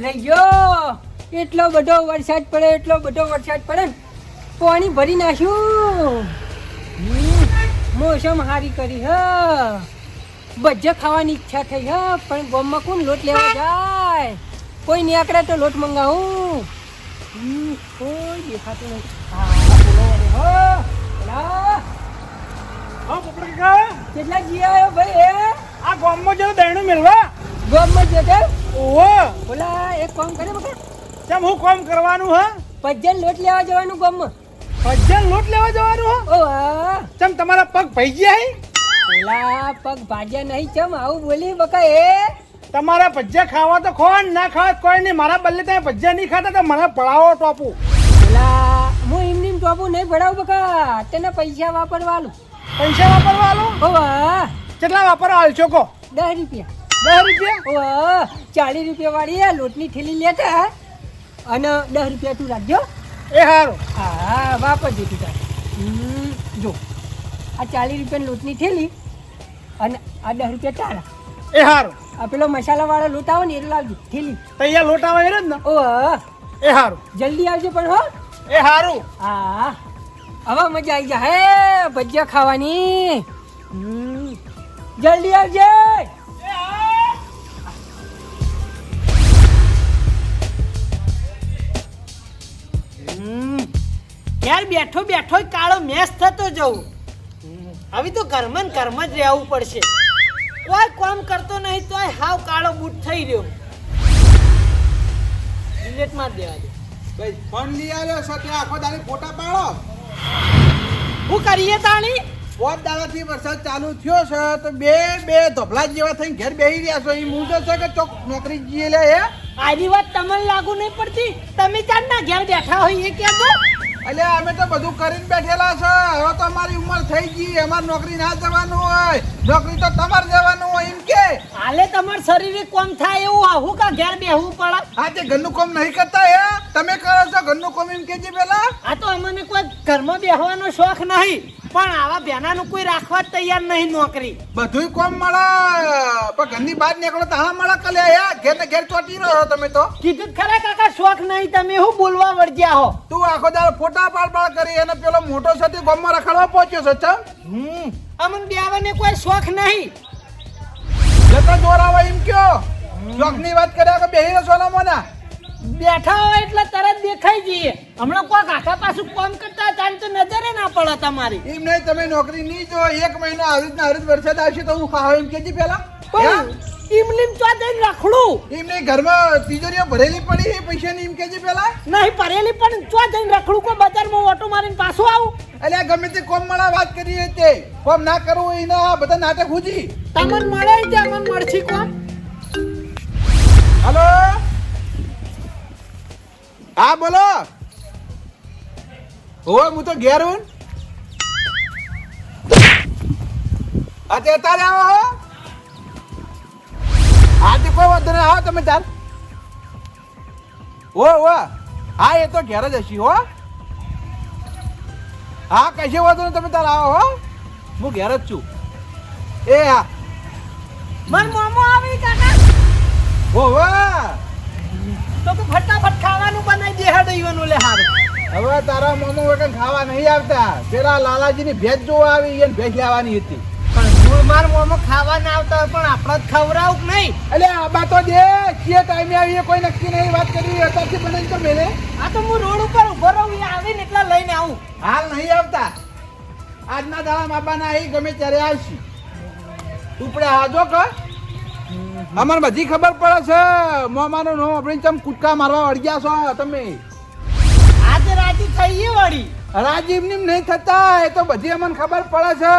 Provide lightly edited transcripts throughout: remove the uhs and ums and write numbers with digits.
લઈ ગયો. એટલો બધો વરસાદ પડે ને પાણી ભરી નાખ્યું. મોસમ હારી કરી હ. ભજીયા ખાવાની ઈચ્છા થઈ હ, પણ ગામમાં કોણ લોટ લેવા જાય? કોઈ નીકળે તો લોટ મંગાવું. કોઈ દેખાતું નહીં. કેટલા જી આવ્યો ભાઈ? આ ગામમાં જો દૈણું મેળવા ગામમાં જતો. ઓહો બોલા એક કામ કરે બકા. કેમ હું કામ કરવાનું હા? ભજીયા લોટ લેવા જવાનું ગામમાં. ભજીયા લોટ લેવા જવાનું હા? ઓ હા. કેમ તમારા પગ ભઈ ગયા હે? બોલા પગ ભાજ્યા નહીં. ચમ આવું બોલી બકા? એ તમારા ભજીયા ખાવા તો ખો ના ખાવા કોઈ નહીં. મારા બદલે તમે ભજીયા નહીં ખાતા તો મને પડાવો ટોપું. બોલા હું એમની ટોપું નહીં ભરાવું બકા. તને પૈસા વાપરવાનું. પૈસા વાપરવા આલો? ઓ હા. કેટલા વાપરવા આલશો કો? 10 રૂપિયા. 10 રૂપિયા? ઓ હા. 40 રૂપિયા વાળી આ લોટની થેલી લેતા અને 10 રૂપિયા તું રાખજો. એ હારું. હા વાપરજો તું તાર. જો આ 40 રૂપિયાની લોટની થેલી અને આ 10 રૂપિયા તારા. એ હારું. આ પેલો મસાલા વાળો લોટ આવે ને એ લાવજો થેલી. તૈયાર લોટ આવે જ ને? ઓ હા. એ હારું. જલ્દી આવજો પણ હો. એ હારું. હા હવે મજા આવી જાય હે ભજીયા ખાવાની. જલ્દી આવજે. યાર બેઠો બેઠો કાળો મેસ થતો જવું. હવે તો ઘરમાં જ રહેવું પડશે. કોઈ કામ કરતો નહીં તોય હાવ કાળો બૂટ થઈ રહ્યો. ડિલેટ માર દેવા દે. ભાઈ ફોન લઈ આવ્યો છો ત્યાં આખો દાડી ફોટા પાડો. હું કરીએ તાણી? बहुत દાડાથી વરસાદ ચાલુ થયો છે તો બે ધોપલા જેવા થઈને ઘેર બેહી રહ્યા છો. એ મૂંઝો છે કે ચોક નોકરી જઈએ લે હે? આની વાત તમને લાગુ નહીં પડતી? તમે ચાર ના ઘેર બેઠા હોય એ કહેતો. એટલે અમે તો બધું કરીને બેઠેલા છે. હવે તો અમારી ઉંમર થઈ ગઈ. અમારે નોકરી ના જવાનું હોય. નોકરી તો તમારે જવાનું હોય એમ કે. હાલે તમાર શરીરે કોમ થાય એવું આવું કા ઘેર બેહવું પડે? હા તે ઘરનું કામ નહીં કરતા હે? તમે કરો છો ઘરનું કામ એમ કેજે પેલા. આ તો અમને કોઈ ઘરમાં બેહવાનો શોખ નહીં, પણ આવા બેનાનું કોઈ રાખવા જ તૈયાર નહીં નોકરી. બધું કામ મળે પણ ઘરની બહાર નીકળો તો હા મળે કલે હે. ઘેર ને ઘેર ચોટી રહ્યો તમે તો. કીધું જ ખરા કાકા શોખ નહીં, તમે શું બોલવા વળગ્યા હો? તું આખો દાડો ફોટા પાડ કરી અને પેલો મોટો સાથે ગામમાં રખડવા પહોંચ્યો છે. ચમ અમને બેવાને કોઈ શોખ નહીં. જતા દોરાવા એમ કયો. શોખની વાત કર્યા કે બેહી રહ્યો સોના મોના. બેઠા હોય એટલે તરત દેખાઈ જઈએ. હમણાં કોઈ કાકા પાછું કામ કરતા હતા તો નજરે ના પડે તમારી. એમ નહીં તમે નોકરી નહીં જો. 1 મહિનો આવી વરસાદ આવશે તો હું ખાવ એમ કેજી પેલા. ઈમલીમ ચા જઈને રખડું. એમ નહીં ઘરમાં તિજોરીઓ ભરેલી પડી એ પૈસા ની એમ કેજી પેલા. નહીં ભરેલી પણ ચા જઈને રખડું. કોઈ બજારમાં ઓટો મારીને પાછું આવું. એટલે ગમે તે કોમ મળા વાત કરીએ તે કોમ ના કરવું એના બધા નાટક હુજી. તમને મળે છે અમને મળશે કોમ. હાલો હા બોલો. હો હું તો ઘેર હું. અત્યારે આવો હો. આજે કોઈ વાંધો નહીં આવો તમે ચાલ. ઓ હા એ તો ઘેર જ હશી હો. હા કશે વાંધો નહીં તમે તાર આવો હો. હું ઘેર જ છું. એ હા મન મોમો આવી કાકા. હો તો ફટાફટ ખાવાનું બનાવી દે હેડ ઈવન ઓલે હારું. હવે તારા મોમો વગર ખાવા નહીં આવતા. પેલા લાલાજીની ભેજ જોવા આવી એને ભેજ લેવાની હતી. પણ મૂળ માર મોમો ખાવા ના આવતા હોય પણ આપણે જ ખવડાવું કે નહીં? એટલે આબા તો દે કે ટાઈમે આવીએ કોઈ નક્કી નહીં. વાત કરી અત્યારથી બનાવી તો મેલે. આ તો હું રોડ ઉપર ઉભો રહું એ આવીને એટલા લઈને આવું. હાલ નહીં આવતા. આજના દાડા માબા ના આવી ગમે ત્યારે આવશે. ઉપડે હાજો કે અમારે બધી ખબર પડે છે. મોમાનું નો આપણે ચમ કૂદકા મારવા વળગ્યા છો તમે. આજે રાજી થઈએ વળી. રાજીવ ની નહીં થતા. એ તો બધી અમને ખબર પડે છે.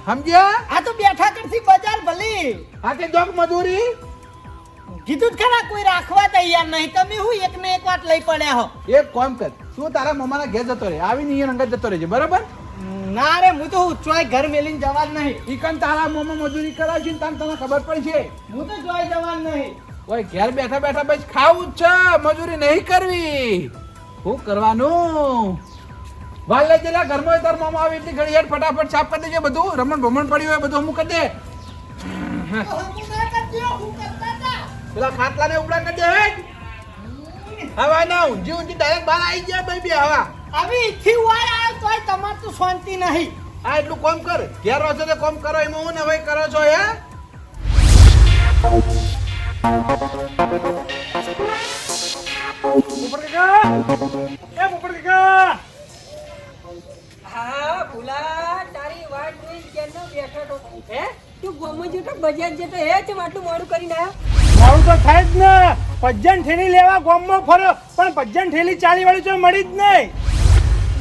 સમજ્યા? આ તો બેઠા કરતી બજાર ભલી. આ તે જોક મજૂરી. કીધું જ ખરા કોઈ રાખવા તૈયાર નહીં. તમે હું એક ને એક વાત લઈ પડ્યા હો. એક કામ કર તું તારા મમ્માના ઘેર જતો રહે. આવીને અહીંયા અંગત જતો રહેજે બરાબર. ના રે હું તો ચોય ઘર મેલીને જવા જ નહીં. ઈકન તારા મોમાં મજૂરી કરાવશે ને તને ખબર પડશે. હું તો ચોય જવા નહીં. ઓય ઘેર બેઠા બેઠા બસ ખાવું જ છે. મજૂરી નહીં કરવી. શું કરવાનું? વાલ લઈ જરા ઘરમાં તાર મામા આવી એટલી ઘડી હેડ ફટાફટ સાફ કરી દેજે. બધું રમણ ભમણ પડ્યું હોય બધું અમુક કરી દે. પેલા ખાટલા ને ઉપડા કરી દે. હવા ના ઊંધી ઊંધી ડાયરેક્ટ બહાર આવી ગયા ભાઈ બે હવા હવે ઈથી હોય આવ્યો તોય તમાર તો શાંતિ નહીં. આ એટલું કોમ કર ઘેર રહો છો તો કોમ કરો એમાં હું ને હવે કરો છો હે પોપટ કાકા એ પોપટ કાકા હા ભૂલા તારી વાત જોઈ કેનો બેઠો તો હે તું ગોમો જેટો બજાર જેટો હે છે આટલું મોડું કરીને આવ્યો. મારું તો થાય જ ને ભજન ઠેલી લેવા ગામમાં ફર્યો પણ ભજન ઠેલી 40 વાળી તો મળી જ નહીં.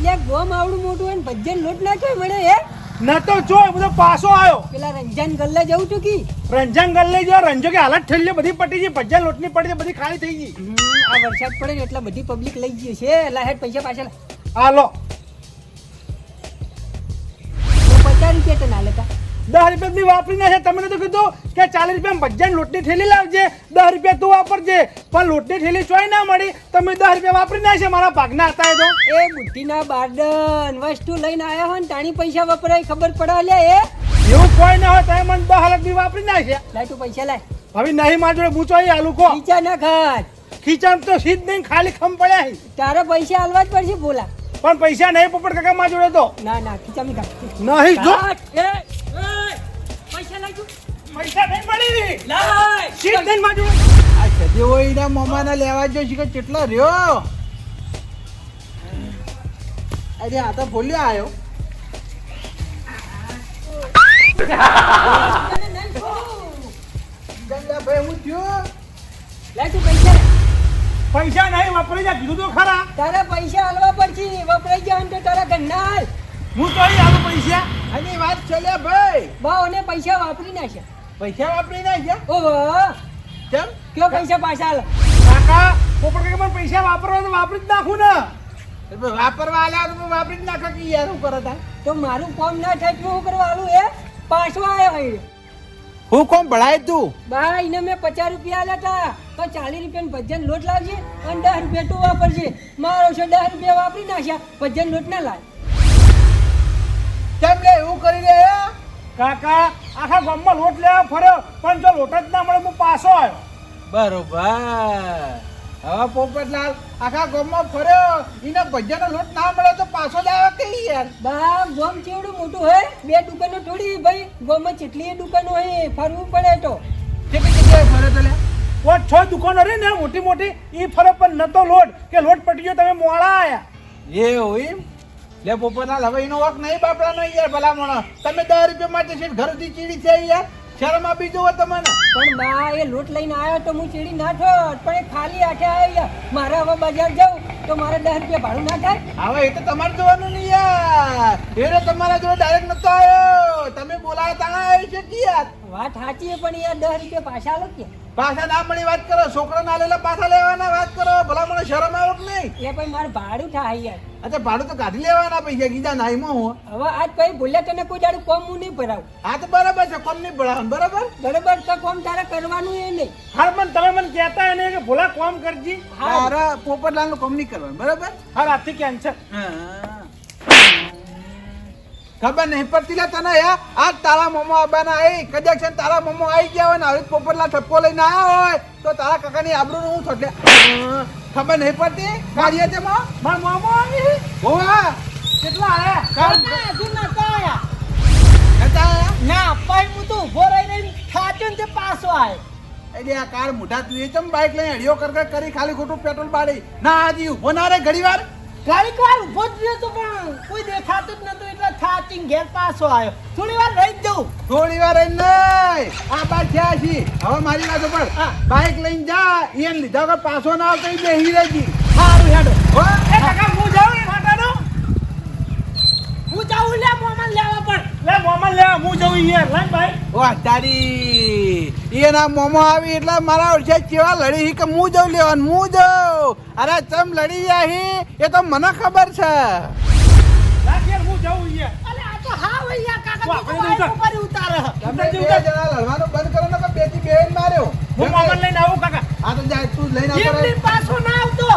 લે ગોમ આવડું મોટું હોય ને ભજન લોટ ના જોઈ મળે હે ન તો જો બધો પાછો આવ્યો પેલા રંજાન ગલ્લા જવું તું કી રંજન ગલ્લે જો રંજો કે હાલત ઠેલી બધી પટી ગઈ ભજન લોટની પડી ગઈ, બધી ખાલી થઈ ગઈ. આ વરસાદ પડે ને એટલે બધી પબ્લિક લઈ ગઈ છે એટલે હેડ પૈસા પાછા લા. હાલો તો 50 રૂપિયા તો ના લેતા 10 રૂપિયા વાપરી નાખે. તમને તો કીધું કે 40 રૂપિયા ભજન લોટની ઠેલી લાવજે, 10 રૂપિયા તું વાપરજે, પણ લોટની ઠેલી ચોય ના મળી. તમે 10 રૂપિયા વાપરી નાખે મારા ભાગના હતા એ તો. એ બુદ્ધિના બારડન વસ્તુ લઈને આયા હોય ને તાણી પૈસા વપરાય ખબર પડે લે એ એવું કોઈ ના હોય તમે મને 10 રૂપિયા વાપરી નાખે. લાય તું પૈસા લાય હવે નહીં માર જોડે બૂચો આલુ કો પૈસા ના ખાત ખીચામ તો સીધ નહીં ખાલી ખમ પડ્યા છે. તારે પૈસા આલવા જ પડશે બોલા પણ પૈસા નહીં પોપટ કાકા માર જોડે તો ના ના ખીચા મી ખાત નહીં જો પૈસા લાય તું પૈસા નહીં મળી લાય સીધ નહીં માર જોડે. આ સદી હોય એના મમ્માના લેવા જો છે કે કેટલો રહ્યો અરે આ તો ભૂલ્યો આવ્યો ગંગા ભાઈ હું થયું લાય તું પૈસા લાય. પૈસા નહીં વાપરી જા કીધું તો ખરા. તારે પૈસા આલવા પડશે વપરાઈ જાય ને તો તારા ઘરના હાલ હું તો અહીં આલું પૈસા. આની વાત ચાલ્યા ભાઈ બાવ ને પૈસા વાપરી નાખ્યા પૈસા વાપરી નાખ્યા ઓહો કેમ કયો પૈસા પાછા આલો કાકા પોપટ કાકા મને પૈસા વાપરવા તો વાપરી જ નાખું ને. વાપરવા આલ્યા તો વાપરી જ નાખો કે યાર હું કરો તા તો મારું કામ ના થાય તો હું કરવા આલું એ પાછો આવ્યો હોય હું કોમ ભળાય તું બા એને મેં 50 રૂપિયા આલ્યા હતા તો 40 રૂપિયાનું ભજન લોટ લાવજે અને 10 રૂપિયા તું વાપરજે મારો છે 10 રૂપિયા વાપરી નાખ્યા ભજન લોટ ના લાય કેમ લે એવું કરી લે કાકા આખા ગામમાં લોટ લેવા ફર્યો પણ જો લોટ જ ના મળે હું પાછો આવ્યો. બરોબર હવે પોપટલાલ આખા ગામમાં ફર્યો એને ભજીયાનો લોટ ના મળે તો પાછો જ આવે કે યાર બા ગોમ કેવડું મોટું હોય બે દુકાનો થોડી ભાઈ ગોમમાં કેટલી દુકાનો હોય ફરવું પડે તો કેટલી જગ્યાએ ફરે તો લે ઓ 6 દુકાનો રહી ને મોટી મોટી ઈ ફરક પણ નતો લોટ કે લોટ પટી ગયો તમે મોડા આયા. એવું એમ લે પોપટલાલ હવે એનો વક નહીં બાપડાનો યાર ભલામણો તમે 10 રૂપિયા માટે છે ઘર સુધી ચીડી છે યાર શરમ આપી જુઓ તમને પણ બા એ લોટ લઈને આવ્યો તો હું ચીડી ના થોત પણ એ ખાલી હાથે આવ્યા મારે હવે બજાર જાઉં તો મારે 10 રૂપિયા ભાડું ના થાય હવે એ તો તમારે જોવાનું નહીં યાર એ તમારા જોડે ડાયરેક્ટ નતો આવ્યો તમે બોલાયા તાણા આવી છે કે યાર વાત સાચી છે પણ યાર 10 રૂપિયા પાછા આલો કે પાછા ના મળી વાત કરો છોકરા ના લેલા પાછા લેવાના વાત કરો ભલા મને શરમ આવે કે નહીં એટલે ભાઈ મારે ભાડું થાય યાર અચ્છા ભાડું તો કાઢી લેવાના પૈસા કીધા નાઈમાં હું હવે આજ ભાઈ ભૂલ્યા તને કોઈ દાડું કોમ હું નહીં ભરાવું હા તો બરાબર છે કોમ નહીં ભણાવવાનું બરાબર બરોબર તો કોમ તારે કરવાનું એ નહીં હાર મને તમે મને કહેતા એને કે ભોલા કોમ કરજી. હા તારા પોપટલાલ નું કોમ નહીં કરવાનું બરાબર હા રાતથી કેન્સર. ખબર નહીં પડતી લે તને યાર આજ તારા મોમો આબાના આવી કદાચ છે ને તારા મોમો આવી ગયા હોય ને હવે પોપટલાલ ઠપકો લઈને આવ્યા હોય તો તારા કાકાની આબરૂનું હું થોડે ખબર નહીં પડતી કાર્ય તેમાં મારા મામો આવી હોવા કેટલા આયા ના, હજુ નતા આયા. નતા આયા? ના પણ હું તો ઉભો રહીને થાચ્યો ને તે પાછો આવ્યો. એટલે આ કાર મોઢા તું એ ચમ બાઈક લઈને હડિયો કર કરી ખાલી ખોટું પેટ્રોલ બાળી ના આજી ઉભો ના રે ઘડી વાર ઘડીક વાર ઉભો જ રહ્યો તો પણ કોઈ દેખાતું જ નતું એટલે થાચીને ઘેર પાછો આવ્યો. થોડી વાર રહી જ જવું. થોડી વાર રહી નહીં આ બાર થયા છી હવે મારી વાત પર હા. બાઈક લઈને જા એને લીધા વગર પાછો ના આવતો એ બેહી રહેજી સારું હેડો. હો એ કાકા હું જાઉં એ ફાટાનો હું જાઉં લે મોમાં લેવા પણ. લે મોમન લે હું જઉં યાર લાઈ ભાઈ. વાહ તારી એના મોમો આવી એટલે મારા ઓળખે કેવા લડી હી કે હું જઉં લેવાનું હું જઉં અરે ચમ લડી ગયા હી એ તો મને ખબર છે લાગ યાર હું જઉં યાર. અલે આ તો હા ભૈયા કાકા વાહ, તો આપણે બાઈક ઉપર ઉતારે. તમે બે જણા લડવાનું બંધ કરો ને કે બેથી બેન માર્યો હું મોમન લઈને આવું કાકા. આ તો જાય તું લઈને આવતો એમની રહે. પાછો ના આવતો.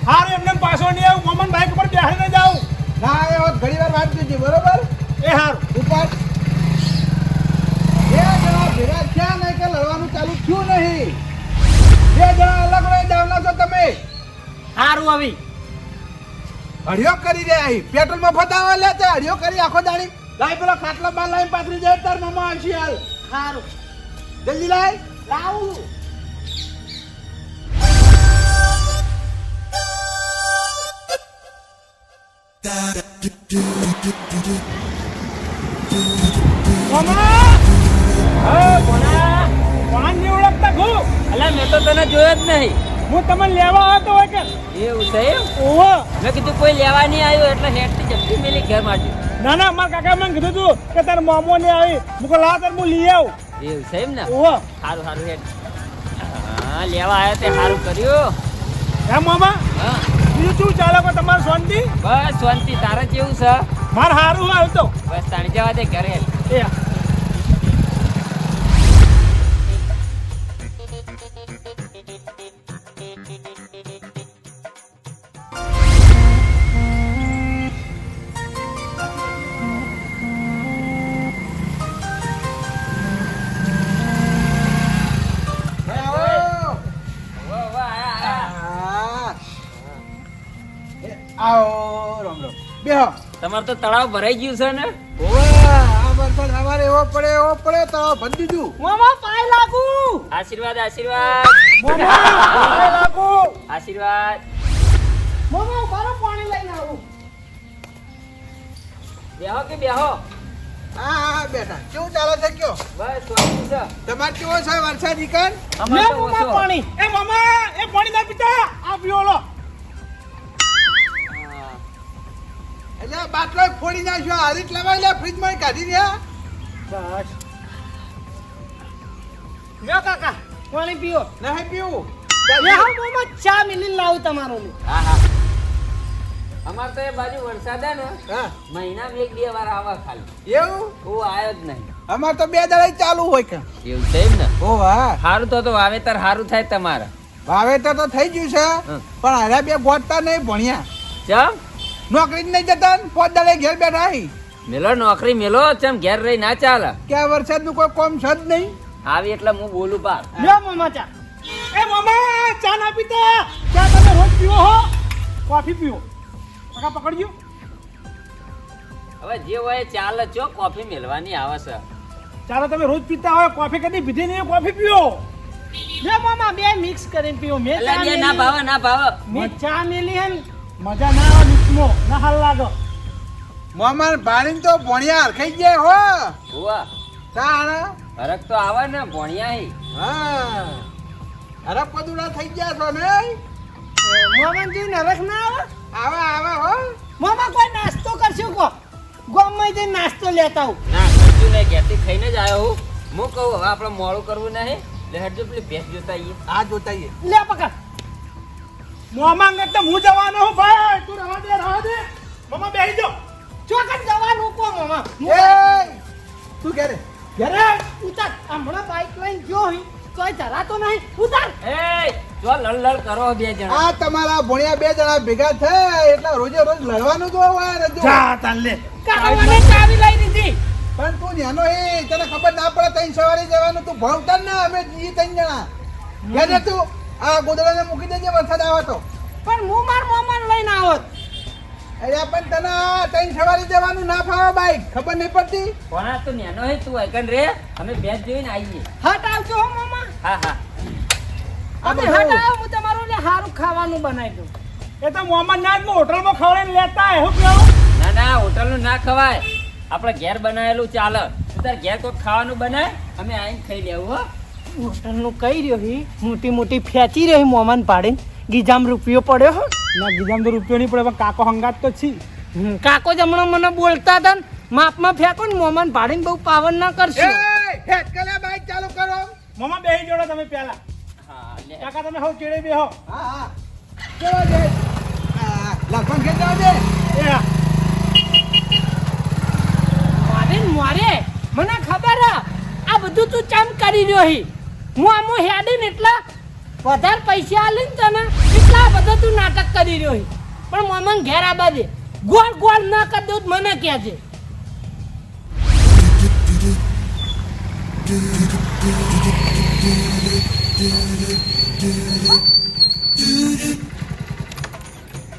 હારું એમને પાછો નહીં આવું મોમન બાઈક ઉપર બેસીને જાઉં. ના એ હોત ઘડી વાર વાત કરજે બરોબર એ હારું. ઉપર બે જણા ભેગા થયા નહીં કે લડવાનું ચાલુ થયું નહીં બે જણા અલગ રહી જાવના છો તમે હારું આવી હરિયો કરી દે અહીં પેટ્રોલ માં ફતાવા લે છે હરિયો કરી આખો દાડી લાઈ પેલો ખાટલો બાર લાઈ પાથરી જાય તાર મામા આવશે હાલ હારું જલ્દી લાઈ લાવું કોણ ની ઓળખતા ઘુ અલા મેં તો તને જોયો જ નહીં. હું તમને લેવા આવતો હોય કે એવું છે એમ? ઓહો મેં કીધું કોઈ લેવા નહીં આવ્યું એટલે હેઠથી જપ્તી મેલી ઘર માટે. ના ના મારા કાકા મને કીધું તું કે તાર મામો ને આવી મુકો લાવ તાર હું લઈ આવું એવું છે એમ ને? ઓહો સારું સારું હેઠ. હા લેવા આવ્યા તે સારું કર્યું. હે મામા હા બીજું શું ચાલે કો તમારે શાંતિ બસ શાંતિ. તારે કેવું છે? માર હારું હાલ તો બસ તાણી જવા દે ઘરે. એ આવો રામ રામ બેહો તમારે તો તળાવ ભરાઈ ગયું છે ને? ઓવે આ વરસાદ સવારે એવો પડે તો ભરી દીધું મામા પાય લાગુ આશીર્વાદ આશીર્વાદ મામા લાગુ આશીર્વાદ. મામા બારો પાણી લઈને આવું બેહો કે બેહો. હા બેઠા કેવું ચાલે છે કયો બસ શાંતિ છે. તમારે કેવો છે વરસાદ ઈકન અમારે તો મામા ઓછો. પાણી એ મામા એ પાણી ના પીતા આ પીઓ લો હા. એટલે બાટલો ફોડી નાખ્યો હારીત લવાઈ લે ફ્રીજ માં કાઢી રહ્યા બસ લ્યો કાકા પાણી પીઓ નહીં પીવું લે હા મામા ચા મિલી લાવું તમારો હા હા. અમારે તો એ બાજુ વરસાદ હે ને હા મહિનામાં 1-2 વાર આવે ખાલી. એવું ઓ આવ્યો જ નહીં. અમાર તો 2 દાડા ચાલુ હોય કે એવું છે એમ ને? ઓ વાહ સારું તો વાવેતર સારું થાય તમારે. વાવેતર તો થઈ ગયું છે હમ. પણ હારે બે ગોતતા નહીં ભણ્યા ચમ નોકરી જ નહીં જતા ને 5 દાડે ઘેર બેઠા હી મેલો નોકરી મેલો ચમ ઘેર રહી ના ચાલે. કે આ વરસાદનું કોઈ કોમ છે જ નહીં આવી એટલે હું બોલું પાર. લ્યો મામા ચા એ મામા ચા ના પીતા ચા તમે રોજ પીવો હો કોફી પીવો કાકા પકડજો હવે જે હોય એ ચાલે. ચો કોફી મેલવાની આવે છે. ચાલો તમે રોજ પીતા હોય કોફી કદી પીધી નહીં કોફી પીવો લ્યો મામા બે મિક્સ કરીને પીઓ મેં એટલે ચા બે ના મેલી ભાવે ના ભાવે. મેં ચા મેલી હે ને મજા ના આવે મિક્સમો ના હાલ લાગો મોમાન ભાણીને તો ભણ્યા હરખાઈ જાય હો હોવા તાણ ફરક તો આવે ને ભણ્યા હી. હા અરે પદુડા થઈ ગયા છો ને મામા જોઈ નરક ના આવે આવા હો મામા કોઈ નાસ્તો કરશો કો ગામમાં જઈને નાસ્તો લેતા આવું ના કરશું નહીં. ઘેરથી ખાઈને જ આવ્યો હું. હું કહું હવે આપણે મોડું કરવું નહીં. એટલે હેડજો પેલી ભેંસ જોતા આવીએ. આ જોતાઈએ લે પકડ મોમાં તો હું જવાનો હું ભાઈ તું રવા દે મામા બેહી જો ચોકન જવાનું કો મામા એ તું ઘરે ઘરે ઉતાર હમણાં બાઈક લઈને ગયો હી તોય ધરાતો નહીં ઉતાર એ જો લડ કરો બે જણા. આ તમારા ભણ્યા 2 જણા ભેગા થાય એટલે રોજે રોજ લડવાનું જ હોય રજો જા તાલ લે કાકાને ચાવી લઈ દીધી પણ તું ન્યાનો એ તને ખબર ના પડે તઈ સવારે જવાનું તું ભણતા ને અમે જઈએ 3 જણા ઘરે તું આ ગોદડાને મૂકી દેજે વરસાદ આવે તો પણ હું માર મોમાન લઈને આવત અરે પણ તને તઈ સવારે જવાનું ના ફાવે બાઈક ખબર નહીં પડતી કોના તો નેનો હે તું એકન રે. અમે ભેંસ જોઈને આવીએ. હટ આવજો હો મામા હા હા. અમે હટ આવો હું તમારું ને સારું ખાવાનું બનાવી દઉં એ તો મોહમ્મદ નાજ હોટલમાં ખવડાવીને લેતા હે હું કેવું ના ના હોટલનું ના ખવાય. આપણે ઘેર બનાવેલું ચાલે. તું તાર ઘેર કોઈક ખાવાનું બનાય અમે આવીને ખાઈ લેવું હો. હોટલનું કઈ રહ્યો હી મોટી મોટી ફેંચી રહી મોમાન પાડીને ગીજામ રૂપિયો પડ્યો હો ના ગીજામ તો રૂપિયો નહીં પડે પણ કાકો હંગાત તો છી કાકો જ હમણાં મને બોલતા હતા ને માપમાં ફેંકો ને મોમાન પાડીને બહુ પાવન ના કરશો એ હેડ કલે બાઈક ચાલુ કરો મામા બેહી જોડો તમે પહેલા હા લે. કાકા તમે હવ ચેડે બેહો હા હા ચલો દે આ લખન કે જાવ દે એ હા. મારે મને ખબર હે આ બધું તું ચમ કરી રહ્યો હી હું આમો હેડી ને એટલા વધારે પૈસા આલે ને તને એટલા બધા તું નાટક કરી રહ્યો હી પણ મોમન ઘેર આબા દે ગોળ ગોળ ના કરી દઉં તો મને કહેજે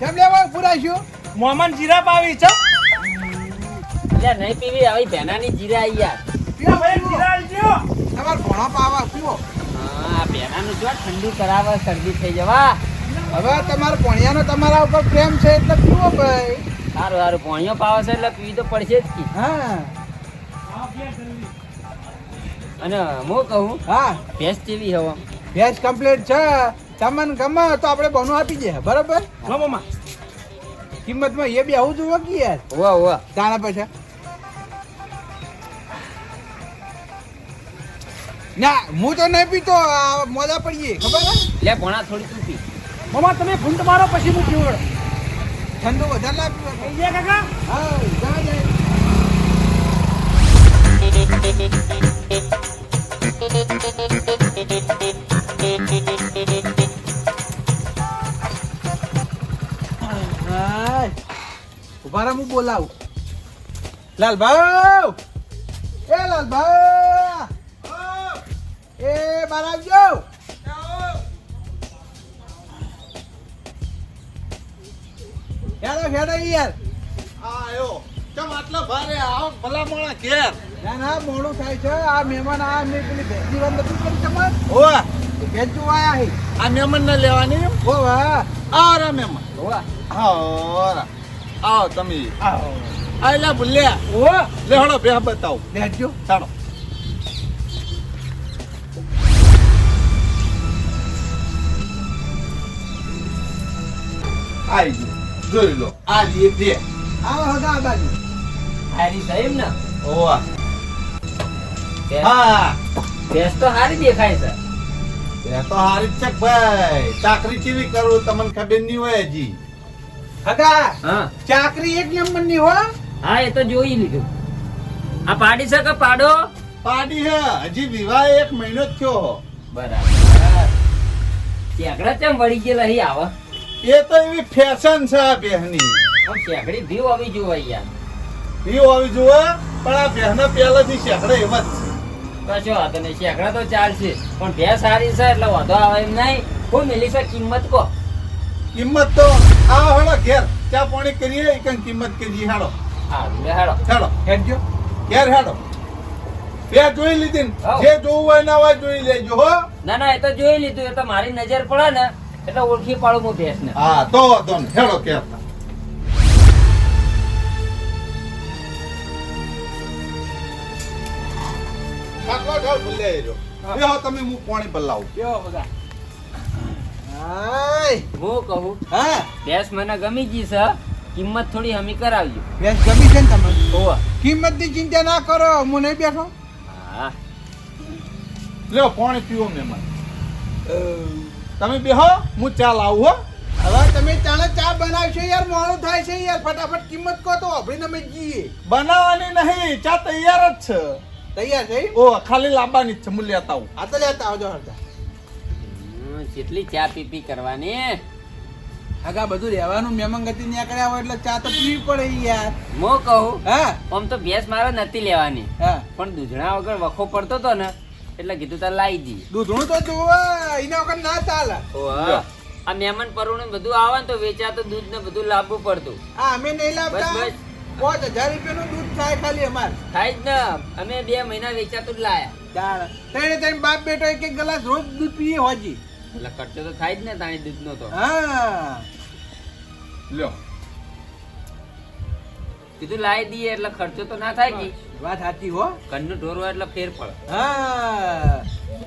કેમ લેવા પુરાઈશું મોમન જીરા પાવી છો એટલે નહીં પીવી આવી ભેનાની જીરા આઈ યાર. પીવા ભાઈ જીરા આલજો તમાર ભણો પાવા પીવો હા ભેનાનું જો ઠંડુ કરાવે શરદી થઈ જવા. હવે તમારા ભણિયાનો તમારા ઉપર પ્રેમ છે એટલે પીવો ભાઈ સારું સારું પોણીઓ પાવે છે એટલે પીવી તો પડશે જ કી. હા અને હું કહું હા ભેંસ જેવી હવા ભેંસ કમ્પ્લીટ છે તમને ગમે તો આપણે બનો આપી દે બરાબર લો મામા કિંમતમાં એ બી આવું જોવો કે યાર વાહ વાહ તારા પૈસા ના હું તો નહીં પીતો આ મોજા પડીએ ખબર હે લે ભણા થોડી તું પી. મામા તમે ફૂંટ મારો પછી હું પીવડ ઠંડુ વધારે લાગ્યું થઈ ગયા કાકા હા જા જાય ઉભા રહો, હું બોલાવું લાલભાઈ એ લાલભાઈ એ બાર આવજો હેડો હેડો યાર આયો કેમ આટલા ભારે આવો ભલા મોણા ઘેર ના ના મોડું થાય છે આ મહેમાન આ મેં પેલી ભેંસની વાત નથી કરી તમાર ઓવા ભેંસ જોવા આયા હે આ મહેમાન ને લેવાની ઓ વાહ આરા મહેમાન વાહ આરા આવો તમે આવો આયલા ભૂલ્યા ઓ લેહડો બે બતાવો બેસજો ચાલો આઈ ગયો જોઈ લો આ જે બે આવો હગા આ બાજુ હારી સાહેબ ને ઓવા ભેંસ- હા ભેંસ તો હારી દેખાય છે. એ તો હારી જ છે કે ભાઈ ચાકરી કેવી કરું તમને ખબર નહીં હોય હજી હગા હા ચાકરી એક નંબરની હો હા એ તો જોઈ લીધું. આ પાડી છે કે પાડો પાડી હે હજી વિવાહ 1 મહિનો જ થયો હો. બરાબર ચેકડા ચમ વળી ગયેલા અહીં આવા એ તો એવી ફેશન છે આ બેહની આમ ચેકડી ભીવ આવી જોવા યાર. પીવો આવી જુઓ પણ આ બેહના પહેલાથી શેકડે એમ જ કશો વાંધો નહીં ચેકડા તો ચાલશે પણ ભેંસ સારી છે એટલે વાંધો આવે એમ નહીં. શું મિલી છે કિંમત કો કિંમત તો આ હેડો ઘેર ચા પાણી કરીએ એક કિંમત કરીએ હેડો હા હેડો હેડો હેડજો ઘેર હેડો બે જોઈ લીધી ને? હાઉ. જે જોવું હોય ના હોય જોઈ લેજો હો ના ના એ તો જોઈ લીધું એ તો મારી નજર પડે ને એટલે ઓળખી પાડું હું ભેંસ ને. હા તો વાંધો નહીં. હેડો ઘેર ખાટલો ઢાળ ભૂલ્યા એજો. બેહો તમે હું પાણી બદલાવું કેવો હગા હાય હું કહું હા ભેંસ મને ગમી ગઈ છે કિંમત થોડી હમી કરાવજો. ભેંસ ગમી છે ને તમને ઓવા કિંમતની ચિંતા ના કરો હું નહીં બેઠો હા લ્યો પાણી પીવો મહેમાન તમે બેહો હું ચા લાવું હો હવે તમે ચાલે ચા બનાવશો યાર મોડું થાય છે યાર ફટાફટ કિંમત કહો તો અભડીને અમે જઈએ બનાવવાની નહીં ચા તૈયાર જ છે તૈયાર છે ઓ ખાલી લાવવાની જ છે હું લેતા આવું આ તો લેતા આવજો હરતા જેટલી ચા પીપી કરવાની. આગા બધું રહેવાનું મહેમાન ગતિ ન્યા કર્યા હોય એટલે ચા તો પીવી પડે યાર હું કહું હા આમ તો ભેંસ મારે નથી લેવાની હા પણ દૂધણા વગર વખો પડતો હતો ને એટલે કીધું તાર લાવી દઈએ. દૂધણું તો જોવા એના વગર ના ચાલે ઓહો. આ મહેમાન પરુણે બધું આવે ને તો વેચાતું દૂધ ને બધું લાવવું પડતું. હા અમે નહીં લાવતા બસ, 5000 રૂપિયાનું દૂધ થાય ખાલી અમાર થાય જ ને અમે 2 મહિના વેચાતું જ લાયા ત્રણે ત્રણ બાપ બેટો એક એક ગ્લાસ રોજ દૂધ પીએ હોજી એટલે ખર્ચો તો થાય જ ને તાણી દૂધનો તો. હા લ્યો કીધું લાવી દઈએ એટલે ખર્ચો તો ના થાય કે વાત સાચી હો ઘરનું ઢોર હોય એટલે ફેર પડે. હા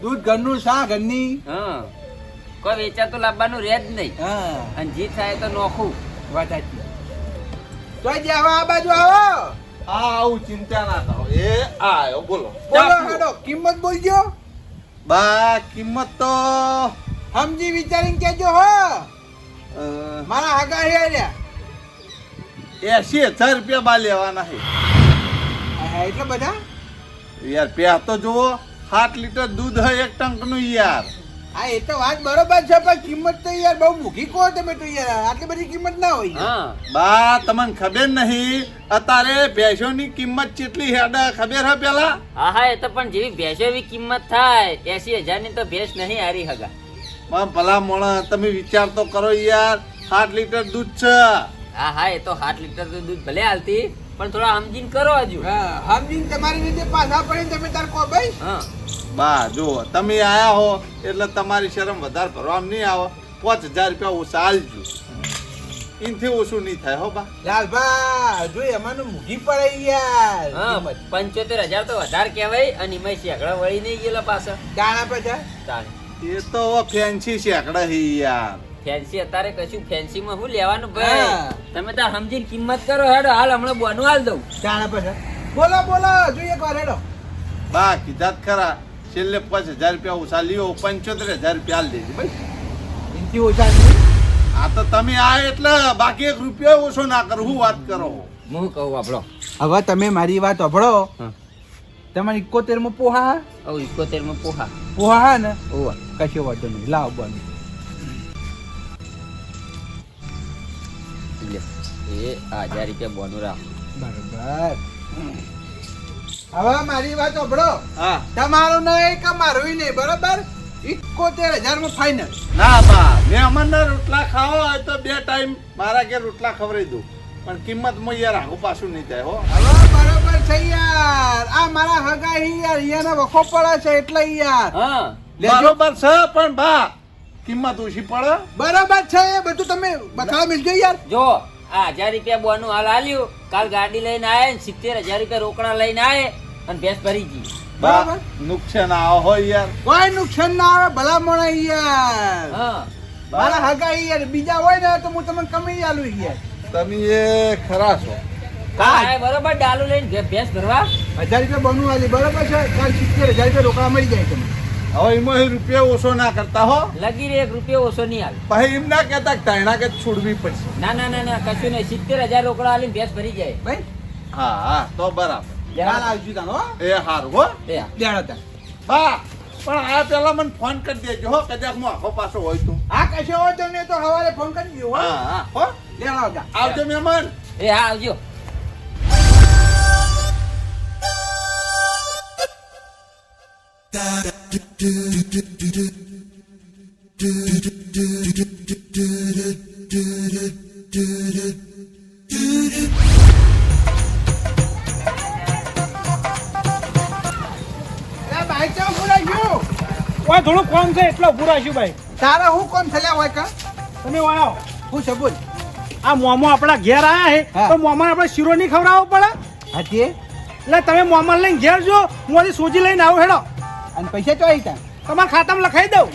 દૂધ ઘરનું શા ઘરની હા કોઈ વેચાતું લાવવાનું રહે જ નહીં હા અને જી થાય તો નોખું. વાત સાચી તો જે આવો આ બાજુ આવો આ આવું ચિંતા ના થાઓ એ આયો બોલો બોલો હેડો કિંમત બોલજો બા કિંમત તો સમજી વિચારીને કેજો હો મારા હગા હે રહ્યા 80,000 રૂપિયા બા લેવાના છે એટલે બધા યાર પ્યા તો જુઓ 7 લીટર દૂધ હે એક ટંક નું યાર હા એ તો વાત બરોબર છે પણ કિંમત તો યાર બહુ મૂકી કહો તમે તો યાર આટલી બધી કિંમત ના હોય હા બા તમને ખબર નહીં અત્યારે ભેંસોની કિંમત કેટલી હેડ ખબર હે પેલા હા હા એ તો પણ જેવી ભેંસો એવી કિંમત થાય 80,000 ની તો ભેંસ નહીં હારી હગા. ભલા મોણા તમે વિચાર તો કરો યાર 7 લીટર દૂધ છે. હા હા એ તો 7 લીટર તો દૂધ ભલે હાલતી પણ થોડા સમજીને કરો હજુ. હા સમજીને તમારી રીતે પાછા પડીને તમે તાર કો ભાઈ. હા બા જો તમે આયા હો એટલે તમારી શરમ વધારે ભરવામાં નહીં આવે. 5000 રૂપિયા ઓછા આલજો. એનથી ઓછું નહીં થાય હો બા. લાલભા જો એમાંનું મૂકી પડે યાર. હા 75000 તો વધારે કહેવાય અને એમાં શેકડા વળી નહીં ગયેલા પાછા. દાણા પછા તાણે એ તો ફેન્સી શેકડા હી યાર. ફેન્સી અત્યારે કશું ફેન્સી માં શું લેવાનું ભાઈ? હા. તમે તાર સમજીને કિંમત કરો હેડો. હાલ હમણાં બોનું હાલ દઉં. દાણા પછા બોલો બોલો જોઈએ એક વાર હેડો. બા કીધા જ ખરા છેલ્લે 5000 રૂપિયા ઓછા લ્યો. 75000 રૂપિયા આલ દેજો ભાઈ. એનથી ઓછા નહીં. આ તો તમે આ એટલે બાકી 1 રૂપિયા ઓછો ના કરો. હું વાત કરો? હું કહું આપણો હવે તમે મારી વાત સાંભળો. હા. તમારે 71 માં પોહા હવે 71 માં પોહા પોહા હા ને ઓવા કશો વાંધો નહીં લાવ બન. લે એ 1000 રૂપિયા બોનું રાખ. બરાબર. હવે મારી વાત સાંભળો. હા તમારું નહીં કે મારું નહીં બરાબર. 71000 માં ફાઇનલ. ના બા મહેમાનના રોટલા ખાવા હોય તો 2 ટાઈમ મારા ઘેર રોટલા ખવડાવી દઉં પણ કિંમતમાં યાર આગું પાછું નહીં થાય હો. હવે બરોબર છે યાર. આ મારા હગા યાર યાને વખો પડે છે એટલે યાર. હા લેજો. બરોબર છે પણ બા કિંમત ઓછી પડે. બરોબર છે એ બધું તમે બખાડા મિલજો યાર. જો આ 1000 રૂપિયા બોનું હાલ આલ્યું. કાલ ગાડી લઈને આયા ને 70000 રૂપિયા રોકડા લઈને આયે અને ભેંસ ભરી ગઈ. બા બરાબર. નુકસાન આવો હોય યાર. કોઈ નુકસાન ના આવે ભલા મોણા યાર. હા મારા હગા યાર બીજા હોય ને તો હું તમને કમી આલું યાર. તમે એ ખરા છો. હા એ બરોબર ડાલુ લઈને ભેંસ ભરવા. 1000 રૂપિયા બનવું આલી બરોબર છે. કાલ 70000 રૂપિયા રોકડા મળી જાય તમને. હવે એમાં રૂપિયા ઓછો ના કરતા હો. લગી રે 1 રૂપિયો ઓછો નહીં હાલ. પછી એમ ના કહેતા કે તાયણા કે છોડવી પડશે. ના ના ના ના કશું નહીં. 70000 રોકડા આલીને ભેંસ ભરી જાય. ભાઈ હા હા તો બરાબર. કાલ આવજો તાનો હો. એ હારું હો. એ હા. દેડો તા. બા પણ આ પેલા મને ફોન કરી દેજો હો કદાચ હું આખો પાછો હોય તો. આ કશો હોય તો ને તો હવારે ફોન કરી દો હો. હા હા હો. લેવા આવજા. આવજો મહેમાન. એ હા આવજો. એ ભાઈ ચા પૂરા ગયો. ઓય થોડું કોમ છે એટલે ઊભું રાખ્યું ભાઈ. તારા હું કોણ થયા હોય કા? તમે વાયો હું સબુલ. આ મોમો આપણા ઘેર આયા હે હા. તો મોમાને આપણે શીરો નહીં ખવડાવવો પડે. હાથી એટલે તમે મોમાને લઈને ઘેર જો હું હજી સોજી લઈને આવું હેડો. અને પૈસા ચોઈ તા. તમારા ખાતામાં લખાઈ દઉં.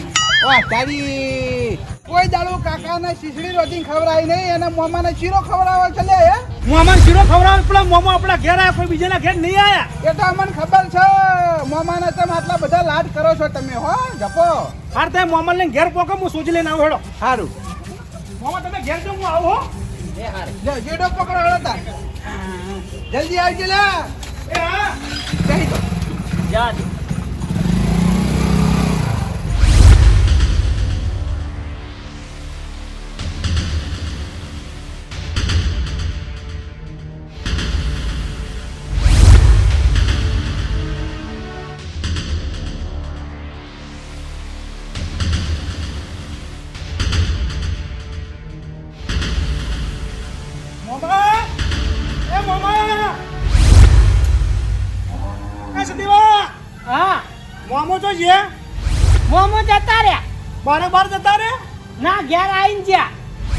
વાહ તારી કોઈ દાડો કાકાના શીશડી રોટી ખવડાવી નહીં અને મોમાને શીરો ખવડાવવા ચલે હે. મોમાને શીરો ખવડાવવો પડે. મોમો આપણા ઘેર આયા કોઈ બીજાના ઘેર નહીં આયા. એ તો અમને ખબર છે. મોમાને તમે આટલા બધા લાડ કરો છો તમે હો જપો. હાર તમે મોમાને લઈને ઘેર પોકો હું સોજી લઈને આવું હેડો. સારું મોમા તમે ઘેર જો હું આવું હો. એ હારે. લે જેડો પકડો હેડો તાર. જલ્દી આવજો લે. એ હા કહી દો. જા મોમા એ મોમા એ સતીવા હા મોમો તો છે મોમો જતા રહ્યા. બાર જતા રે ના ઘેર આવીને જ્યાં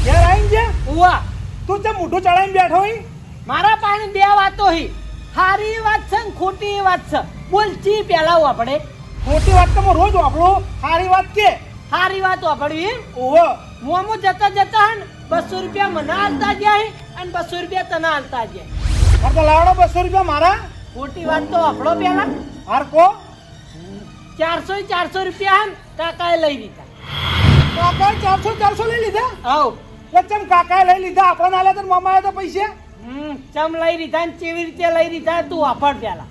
ઘેર આવીને છે ઉવા તું તે મોઢું ચડાવીને બેઠો હોય. મારા પાસે 2 વાતો હી. સારી વાત છે ને ખોટી વાત છે. બોલ ચી પેલા આપણે ખોટી વાત તો હું રોજ વાપરો. સારી વાત કે સારી વાત વાપરવી. ઓહો મોમો જતા જતા હે ને 200 રૂપિયા મને હાલતા ગયા હે અને 200 રૂપિયા તને હાલતા ગયા. મારે તો લાવડો 200 રૂપિયા મારા. ખોટી વાત તો આપણો પેલા હાર કો 400 રૂપિયા હે ને કાકાએ લઈ લીધા. કાકાએ 400 લઈ લીધા. આવ ચમ કાકાએ લઈ લીધા આપણને આલ્યા તો મામાએ તો પૈસા. ચમ લઈ લીધા ને કેવી રીતે લઈ લીધા તું વાપર પેલા.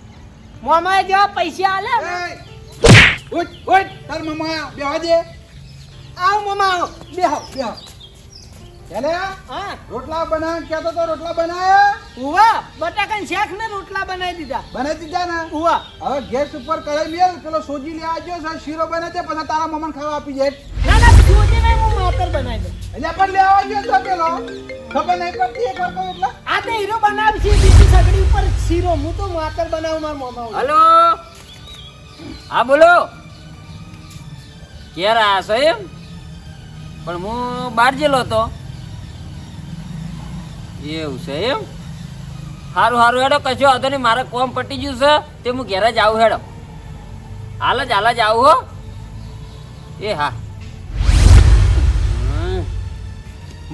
મોમાએ જેવા પૈસા આલ્યા ને. ઉઠ ઉઠ તાર મામા બેહવા દે. આવ મોમા આવ બેહો. બેહો. ચાલે હા રોટલા બનાવ કહેતો તો રોટલા બનાયા. ઉવા બટાકાનું શાક ને રોટલા બનાવી દીધા. બનાવી દીધા ને. ઉવા હવે ગેસ ઉપર કઢાઈ મેલ પેલો સોજી લે આવજો શીરો બને તે પછી તારા મામાને ખાવા આપી જાય. ના ના સોજી નહીં હું માતર બનાવી દઉં. એટલે પણ લેવા ગયો તો પેલો ખબર નહીં પડતી એક વાર કહું એટલે આ તો હીરો બનાવશે બીજી સગડી ઉપર શીરો. હું તો માતર બનાવું મારા મોમાં. હલો હા બોલો ક્યારે આવ્યા છો એમ? પણ હું બહાર ગયેલો હતો. એવું છે એમ? સારું સારું હેડો, કશો વાંધો નહીં, મારે કોમ પટી ગયું છે તે હું ઘેર જ આવું. હેડો હાલ જ આવું હો. એ હા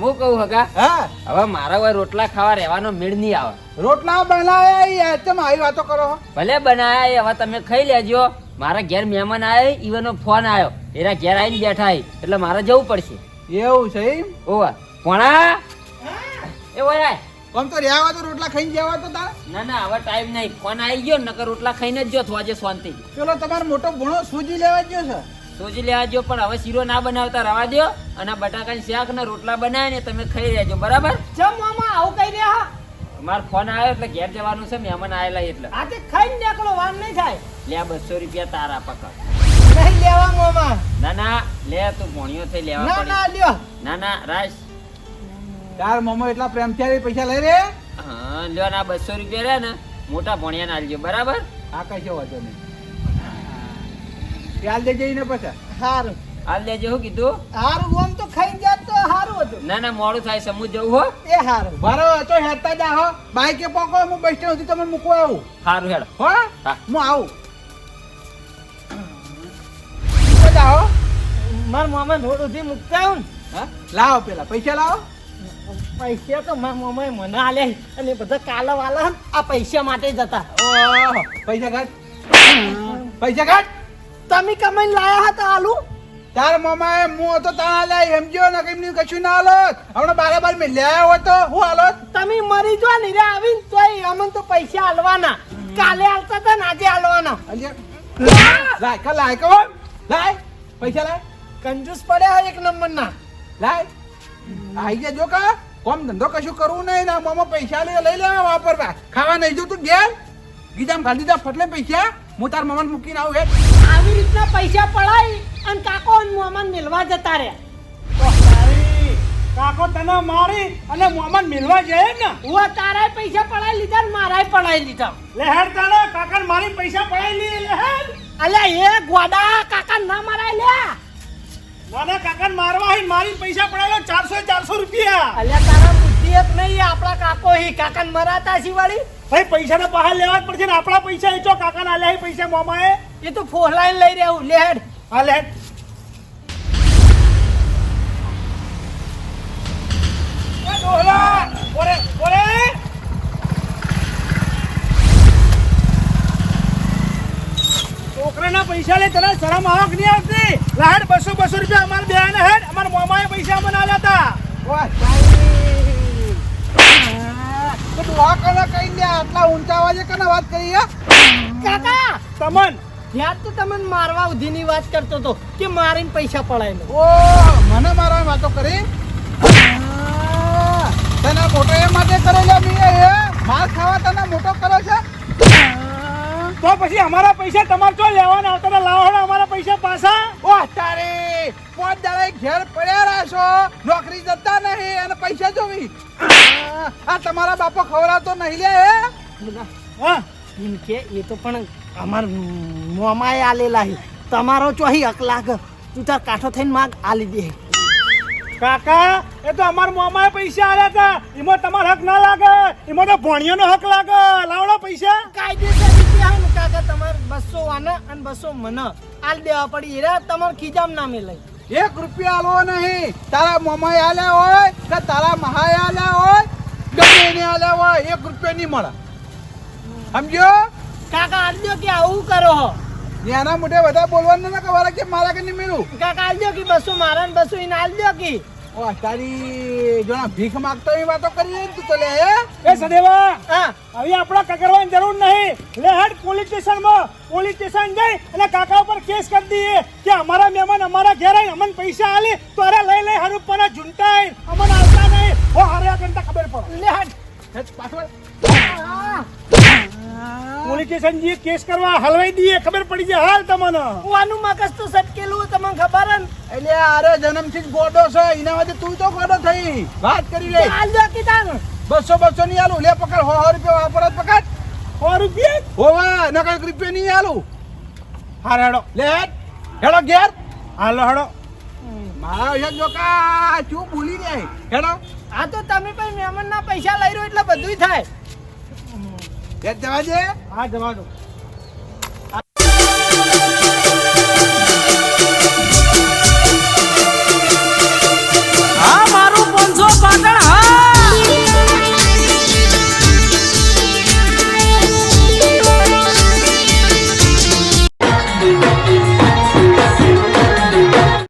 હું કહું હગા, હા હવે મારા હોય રોટલા ખાવા રહેવાનો મેળ નહીં આવે. રોટલા બનાવ્યા યાર તમે આવી વાતો કરો છો? ભલે બનાયા હવે તમે ખાઈ લેજો. મારા ઘેર મહેમાન આવ્યા, ઈવનનો ફોન આવ્યો, એના ઘેર આવીને બેઠા છે, એટલે મારે જવું પડશે. એવું છે એમ? ઓવા પોણા એ ઓય આમ તો રહ્યા તો રોટલા ખાઈને જવા તો તાર ના ના હવે ટાઈમ નહીં, ફોન આવી ગયો નકર રોટલા ખાઈને જ જો આજે શાંતિ. પેલો તમારો મોટો ભણો સૂજી લેવા ગયો છે. સોજી લેવા જો, પણ હવે શીરો ના બનાવતા રવા દો, અને બટાકાની શાક ને રોટલા બનાવે ને તમે ખાઈ લેજો બરાબર. ચમ મામા આવું કઈ રહ્યા? મારો ફોન આવ્યો એટલે ઘેર જવાનું છે, મહેમાન આવેલા એટલે. આજે ખાઈને નીકળો, વાર નહીં થાય. લે 200 રૂપિયા તારા પકડ. નહીં લેવા મામા. ના ના લે, તું ભણ્યો થઈ લેવા ના પડે. ના લ્યો. ના ના રાજ તાર મમ્મો એટલા પ્રેમથી પૈસા લઈ રે. હા લ્યો ના 200 રૂપિયા રહ્યા ને મોટા ભણ્યા ના આલજો બરાબર. આ કશો વાંધો નહીં. ચાલ દે જઈને પછી હારું હાલ લેજો. શું કીધું? હારું ઓમ તો ખાઈ જાત તો હારું હતું. ના ના મોડું થાય, સમૂહ જવું હો. એ હારું. મારો તો હેરતા જા હો. બાઈકે પોકો હું બસ સ્ટેન્ડ સુધી તમને મૂકવા આવું. સારું હેડો. હો હા. હું આવું. જાઓ મારા મામા થોડુંથી મૂકતા આવું હા લાવો પેલા પૈસા લાવો. ને પૈસા તો મારા મામાએ મને આલ્યા અને બધા કાલા વાલા આ પૈસા માટે જ હતા. ઓહો પૈસા કાઢ. પૈસા કાઢ. તમે કમાઈને લાયા હતા આલુ. તાર મામાએ હું હતો તાણા લાય સમજ્યો ને કેમની કશું ના હાલત. હમણાં બારાબાર મેં લ્યા હોય તો હું હાલત. તમે મરી જો ને રે આવીને તોય અમને તો પૈસા આલવાના. કાલે આલતા હતા ને આજે આલવાના. લાય કા લાય કહો લાય પૈસા લાય કંજૂસ પડ્યા એક નંબર ના. લાય આઈ જા જો કા કોમ ધંધો કશું કરવું નહીં ને મામા પૈસા લઈ લેવા વાપરવા. ખાવા નહીં જો તું ઘેર ગીજામ ખાલી જા ફટલે પૈસા હું તાર મામાને મૂકીને આવું હેઠ. આવી રીતના પૈસા પડાય અને કાકો અને મોમાન મિલવા જતા રહ્યા. કાકો તને મારી અને મોહમ્મદ મિલવા જાય ને હું તારાય પૈસા પડાઈ લીધા ને મારાય પડાઈ લીધા. લેહેડ તને કાકા મારી પૈસા પડાઈ લી લેહેડ. અલ્યા એ ગોડા કાકા ના મરાય લ્યા. નાના કાકા મારવા હી મારી પૈસા પડાયેલો 400 રૂપિયા. અલ્યા તારા બુદ્ધિ એક નહીં, આપણા કાકો હી કાકા મરાતા છી વાળી. ભાઈ પૈસા તો બહાર લેવા જ પડશે ને આપણા પૈસા એ ચો કાકા ના લે પૈસા મોમાએ. એ તો ફોહલાઈને લઈ રહ્યું લેડ. હા લેહેડ. એ ડોહલા ઓરે ઓરે છોકરાના પૈસા લે તને શરમ આવક નહીં આવતી? લાડ 200 રૂપિયા અમાર બેને હેડ અમાર મોમાએ પૈસા મને આલ્યા હતા. વાહ સાઈ તો દુઆ કને કઈ દે આટલા ઊંચા અવાજે કને વાત કરી હે કાકા તમન યાર તો તમને મારવા ઉધીની વાત કરતો તો કે મારીને પૈસા પડાય લો. ઓ મને મારા વાતો કરી તને મોટો એ માટે કરેલો મી એ માર ખાવા તને મોટો કર્યો છે તો પછી અમારા પૈસા તમારે તો લેવાના આવતા લાવો અમારા પૈસા પાછા. ઓ તારે 5 દાડા ઘેર પડ્યા રહેશો નોકરી જતા નહીં અને પૈસા જોવી આ તમારા બાપો ખવડાવતો નહીં લે હે હા એમ કે એ તો પણ અમાર મોમાએ આલેલા હી. તમારો ચોહી હક લાગે. તું તાર કાઠો થઈને માગ આલી દે. કાકા એ તો અમાર મોમાએ પૈસા આલ્યા હતા એમાં તમારો હક ના લાગે, એમાં તો ભણિયાનો હક લાગે. લાવડો પૈસા. કાયદેસર રીતે આવ ને કાકા તમારે 200 આને અને 200 મને આલ દેવા પડી. એરા તમાર ખીજામ નામે લઈ 1 રૂપિયા આલવો નહીં. તારા મોમાએ આલ્યા હોય કે તારા મહાએ આલ્યા હોય ગમે એને આલ્યા હોય 1 રૂપિયા નહીં મળે સમજ્યો. કાકા આલજો કે આવું કરો હો. એના મોઢે બધા બોલવાનું ના કવાલા કે મારા કે નહીં મેળું. કાકા આલજો કે 200 મારા ને 200 એને આલજો કે. ઓ તારી જોના ભીખ માંગતો એ વાતો કરી તું તો લે હે એ સદેવા હા હવે આપણા કકરવાની જરૂર નહીં. લે હેડ પોલીસ સ્ટેશન જઈ અને કાકા ઉપર કેસ કરી દઈએ કે અમારા મહેમાન અમારા ઘેર આવીને અમને પૈસા આલે તો અરે લઈ હરું પર ઝૂંટાઈ અમને આવતા નહીં. હો હારે આ ઘંટા ખબર પડે. લે હટ પાછળ પોલીસ સ્ટેશન જઈએ કેસ કરવા હલવાઈ દઈએ ખબર પડી જાય હાલ તમને કુવાનું મગજ તો સટકેલું તમને ખબર હે ને એટલે આરે જન્મથી જ ગોડો છે એના માટે તું તો ગોડો થઈ વાત કરી લે હાલ જો કીધા ને 200 ની આલું લે પકડ 100 રૂપિયા વાપરત પકડ 100 રૂપિયા હોવા નકર રૂપિયા નહીં આલું હાર હેડો લે હેડો ઘેર હાલો હેડો મારા એક જોકા શું ભૂલી જાય હેડો આ તો તમે પણ મહેમાનના પૈસા લઈ રહ્યો એટલે બધુંય થાય ઘેર જવા દે હા જવા દો